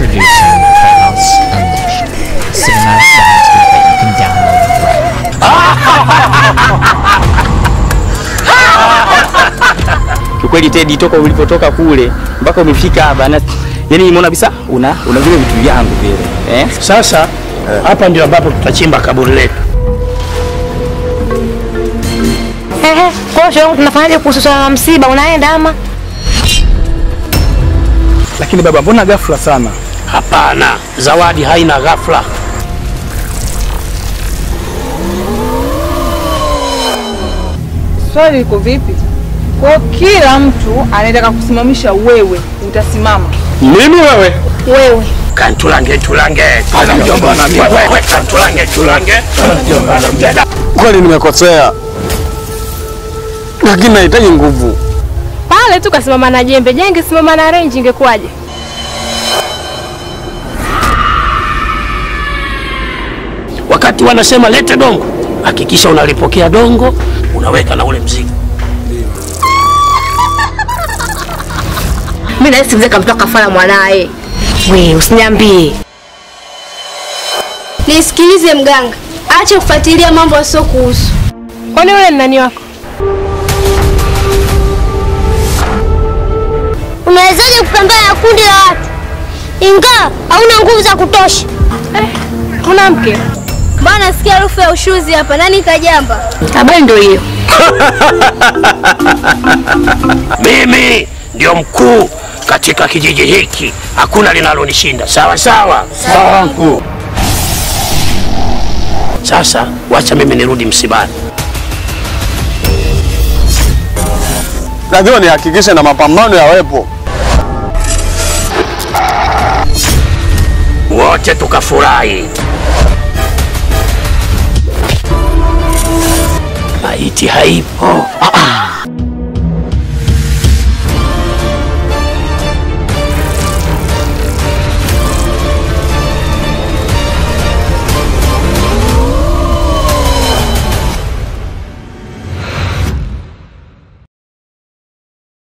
Introducing Chaos Unleashed, cinematic dynasty that you can download right. Kweli Teddy, toka ulipotoka kule mpaka umefika hapa na yani nimeona kabisa una vile vitu vyangu vile. Sasa hapa ndio ambapo tutachimba kaburi letu. Kwa hiyo tunafanyaje kuhusu swala la msiba, unaenda ama? Lakini baba, mbona ghafla sana? Hapana, zawadi haina ghafla. Swali liko vipi? Kwa kila mtu anataka kusimamisha, wewe utasimama? Mimi wewe? Wewe. Kantulange. Kweli nimekosea, lakini nahitaji nguvu. Pale tu kasimama na jembe, jenge simama na range ingekuwaje? Wakati wanasema lete dongo, hakikisha unalipokea dongo, unaweka na ule mzigo. Mimi nahisi mzee kamtoa kafara mwanae. Wewe usiniambie. Nisikilize mganga, acha kufuatilia mambo yasiyo kuhusu. Kwani yule ni nani wako? Unawezaje kupambana na kundi la watu ingawa hauna nguvu za kutosha? Kuna mke? Mbona nasikia harufu ya ushuzi hapa? Nani kajamba? Habari ndio hiyo. Mimi ndio mkuu katika kijiji hiki. Hakuna linalonishinda. Sawa sawa. Sawa mkuu. Sasa wacha mimi nirudi msibani. Lazima nihakikishe na mapambano yawepo. Wote tukafurahi. Maiti haipo.